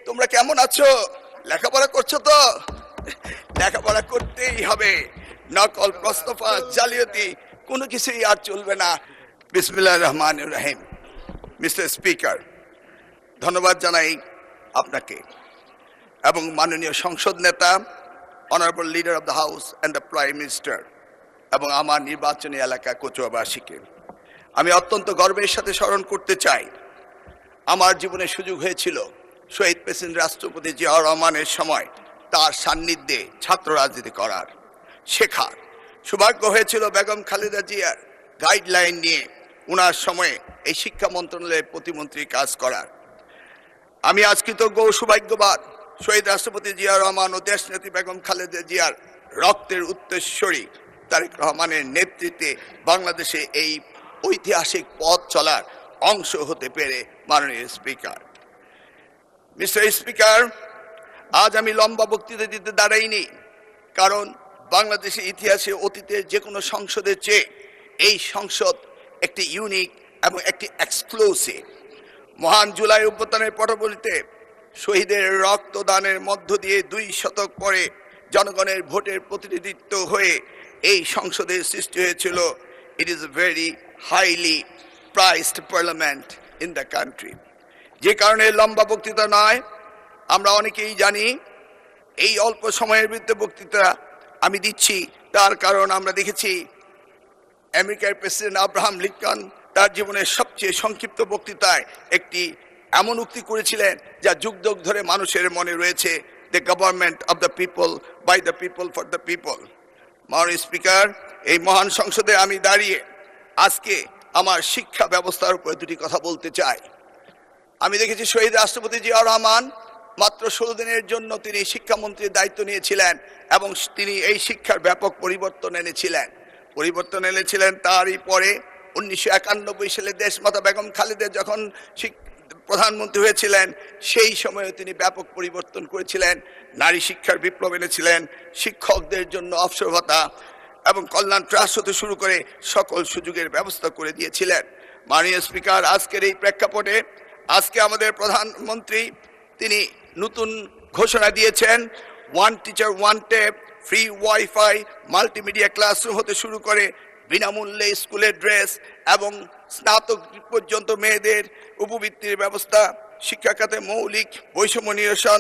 তোমরা কেমন আছো? লেখাপড়া করছো তো? লেখাপড়া করতেই হবে। নকল, প্রস্তফা, জালিয়াতি কোনো কিছুই আর চলবে না। বিসমিল্লাহির রহমানির রহিম। মিস্টার স্পিকার, ধন্যবাদ জানাই আপনাকে এবং মাননীয় সংসদ নেতা, honourable leader of the house and the prime minister এবং আমার নির্বাচনী এলাকা কচুয়াবাসীকে আমি অত্যন্ত গর্বের সাথে স্মরণ করতে চাই। আমার জীবনে সুযোগ হয়েছিল শহীদ প্রেসিডেন্ট রাষ্ট্রপতি জিয়াউর রহমানের সময় তার সান্নিধ্যে ছাত্র রাজনীতি করার, শেখার সৌভাগ্য হয়েছিল বেগম খালেদা জিয়ার গাইডলাইন নিয়ে ওনার সময়ে এই শিক্ষা মন্ত্রণালয়ের প্রতিমন্ত্রী কাজ করার। আমি আজ কৃতজ্ঞ ও সৌভাগ্যবান শহীদ রাষ্ট্রপতি জিয়াউর রহমান ও দেশনেত্রী বেগম খালেদা জিয়ার রক্তের উত্তরসূরি তারেক রহমানের নেতৃত্বে বাংলাদেশে এই ঐতিহাসিক পথ চলার অংশ হতে পেরে। মাননীয় স্পিকার, মিস্টার স্পিকার, আজ আমি লম্বা বক্তৃতা দিতে দাঁড়াইনি, কারণ বাংলাদেশের ইতিহাসে অতীতের যে কোনো সংসদের চেয়ে এই সংসদ একটি ইউনিক এবং একটি এক্সক্লুসিভ। মহান জুলাই অভ্যুত্থানের পটভূমিতে শহীদের রক্তদানের মধ্য দিয়ে 2 শতক পরে জনগণের ভোটের প্রতিনিধিত্ব হয়ে এই সংসদের সৃষ্টি হয়েছিল। It is a very highly priced parliament in the country. যে কারণে লম্বা বক্তৃতা নয়, আমরা অনেকেই জানি এই অল্প সময়ের ভিতরে বক্তৃতা আমি দিচ্ছি, তার কারণ আমরা দেখেছি আমেরিকার প্রেসিডেন্ট আব্রাহাম লিঙ্কন তার জীবনের সবচেয়ে সংক্ষিপ্ত বক্তৃতায় একটি এমন উক্তি করেছিলেন যা যুগ যুগ ধরে মানুষের মনে রয়েছে, the government of the people, by the people, for the people. মাননীয় স্পিকার, এই মহান সংসদে আমি দাঁড়িয়ে আজকে আমার শিক্ষা ব্যবস্থার উপরে 2টি কথা বলতে চাই। আমি দেখেছি শহীদ রাষ্ট্রপতি জিয়াউর রহমান মাত্র 16 দিনের জন্য তিনি শিক্ষামন্ত্রীর দায়িত্ব নিয়েছিলেন এবং তিনি এই শিক্ষার ব্যাপক পরিবর্তন এনেছিলেন। তারই পরে 1991 সালে দেশমাতা বেগম খালেদা যখন প্রধানমন্ত্রী হয়েছিলেন, সেই সময়ে তিনি ব্যাপক পরিবর্তন করেছিলেন। নারী শিক্ষার বিপ্লব এনেছিলেন, শিক্ষকদের জন্য অবসর ভাতা এবং কল্যাণ ট্রাস্ট হতে শুরু করে সকল সুযোগের ব্যবস্থা করে দিয়েছিলেন। মাননীয় স্পিকার, আজকের এই প্রেক্ষাপটে আজকে আমাদের প্রধানমন্ত্রী তিনি নতুন ঘোষণা দিয়েছেন, 1 teacher 1 tab, free wifi, multimedia classroom হতে শুরু করে বিনামূল্যে স্কুলের ড্রেস এবং স্নাতক পর্যন্ত মেয়েদের উপবৃত্তির ব্যবস্থা, শিক্ষা খাতে মৌলিক বৈষম্য নিরসন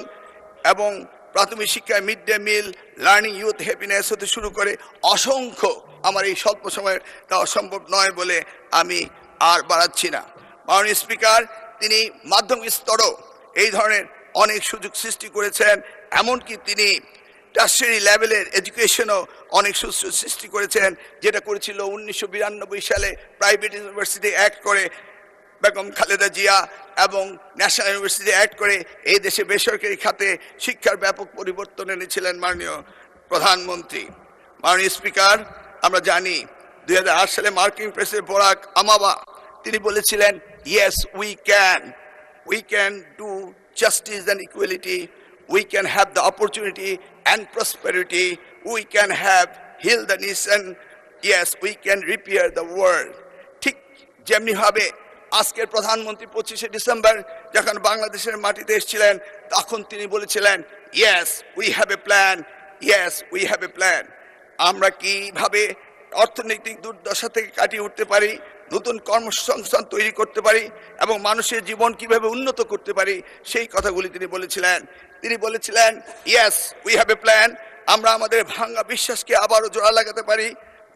এবং প্রাথমিক শিক্ষায় mid day meal, learning youth happiness হতে শুরু করে অসংখ্য, আমার এই স্বল্প সময়ে তা অসম্ভব নয় বলে আমি আর বাড়াচ্ছি না। মাননীয় স্পিকার, তিনি মাধ্যমিক স্তরও এই ধরনের অনেক সুযোগ সৃষ্টি করেছেন, এমনকি তিনি টার্সিয়ারি লেভেলের এডুকেশনও অনেক সুযোগ সৃষ্টি করেছেন, যেটা করেছিল 1992 সালে প্রাইভেট ইউনিভার্সিটি অ্যাক্ট করে বেগম খালেদা জিয়া এবং ন্যাশনাল ইউনিভার্সিটি অ্যাক্ট করে এই দেশে বেসরকারি খাতে শিক্ষার ব্যাপক পরিবর্তন এনেছিলেন মাননীয় প্রধানমন্ত্রী। মাননীয় স্পিকার, আমরা জানি 2008 সালে মার্কিন প্রেসিডেন্ট বারাক ওবামা তিনি বলেছিলেন, yes we can do justice and equality, we can have the opportunity and prosperity, we can have heal the nation, yes, we can repair the world. ঠিক যেমনি ভাবে আজকের প্রধানমন্ত্রী 25শে ডিসেম্বর যখন বাংলাদেশের মাটিতে এসেছিলেন, তখন তিনি বলেছিলেন, yes, we have a plan, yes, we have a plan. আমরা কিভাবে অর্থনৈতিক দুর্দশা থেকে কাটিয়ে উঠতে পারি, নতুন কর্মসংস্থান তৈরি করতে পারি এবং মানুষের জীবন কিভাবে উন্নত করতে পারি, সেই কথাগুলি তিনি বলেছিলেন, yes we have a plan. আমরা আমাদের ভাঙা বিশ্বাসকে আবারও জোড়া লাগাতে পারি,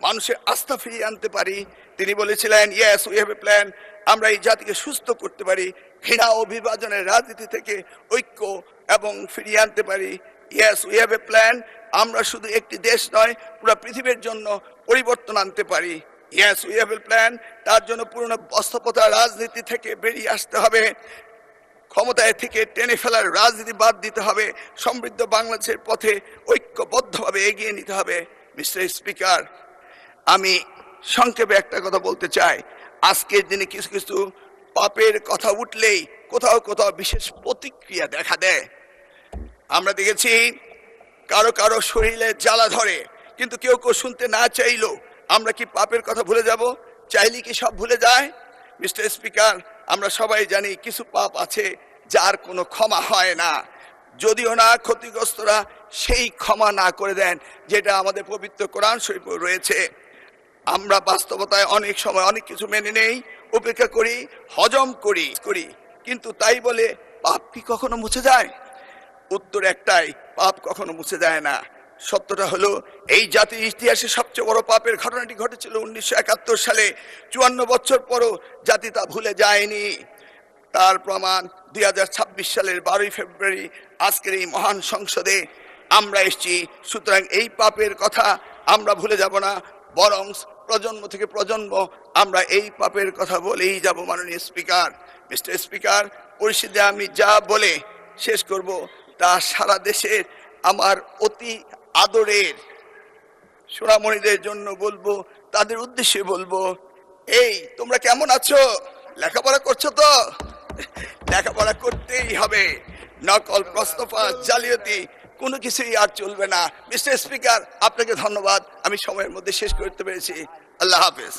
মানুষের আস্থা ফিরিয়ে আনতে পারি। তিনি বলেছিলেন, yes we have a plan. আমরা এই জাতিকে সুস্থ করতে পারি, ঘৃণা ও বিভাজনের রাজনীতি থেকে ঐক্য এবং ফিরিয়ে আনতে পারি। Yes we have a plan. আমরা শুধু একটি দেশ নয়, পুরো পৃথিবীর জন্য পরিবর্তন আনতে পারি। Yes we have a plan. তার জন্য পুরনো বস্ত্রপ্রথা রাজনীতি থেকে বেরিয়ে আসতে হবে, ক্ষমতায় থেকে টেনে ফেলার রাজনীতি বাদ দিতে হবে, সমৃদ্ধ বাংলাদেশের পথে ঐক্যবদ্ধভাবে এগিয়ে নিতে হবে। মিস্টার স্পিকার, আমি সংক্ষেপে একটা কথা বলতে চাই। আজকের দিনে কিছু কিছু পাপের কথা উঠলেই কোথাও কোথাও বিশেষ প্রতিক্রিয়া দেখা দেয়। আমরা দেখেছি কারো কারো শরীরে জ্বালা ধরে, কিন্তু কেউ কেউ শুনতে না চাইলেও আমরা কি পাপের কথা ভুলে যাব? চাইলে কি সব ভুলে যায়? মিস্টার স্পিকার, আমরা সবাই জানি কিছু পাপ আছে যার কোনো ক্ষমা হয় না, যদিও না ক্ষতিগ্রস্তরা সেই ক্ষমা না করে দেন যেটা আমাদের পবিত্র কোরআন শরীফে রয়েছে। আমরা বাস্তবতায় অনেক সময় অনেক কিছু মেনে নেই, উপেক্ষা করি, হজম করি, কিন্তু তাই বলে পাপ কি কখনো মুছে যায়? উত্তর একটাই, পাপ কখনো মুছে যায় না। সত্যটা হলো, এই জাতির ইতিহাসে সবচেয়ে বড় পাপের ঘটনাটি ঘটেছিল 1971 সালে। 54 বছর পরও জাতি তা ভুলে যায়নি। তার প্রমাণ 2026 সালের 12 ফেব্রুয়ারি আজকের এই মহান সংসদে আমরা এসেছি। সুতরাং এই পাপের কথা আমরা ভুলে যাব না, বরং প্রজন্ম থেকে প্রজন্ম আমরা এই পাপের কথা বলেই যাব। মাননীয় স্পিকার, মিস্টার স্পিকার, পরিষদে আমি যা বলে শেষ করব তা সারা দেশের আমার অতি আদরের সোনামণিদের জন্য বলবো, তাদের উদ্দেশ্যে বলবো, এই তোমরা কেমন আছো? লেখাপড়া করছো তো? লেখাপড়া করতেই হবে। নকল, প্রশ্নফাঁস, জালিয়াতি কোনো কিছুই আর চলবে না। মিস্টার স্পিকার, আপনাকে ধন্যবাদ, আমি সময়ের মধ্যে শেষ করতে পেরেছি। আল্লাহ হাফেজ।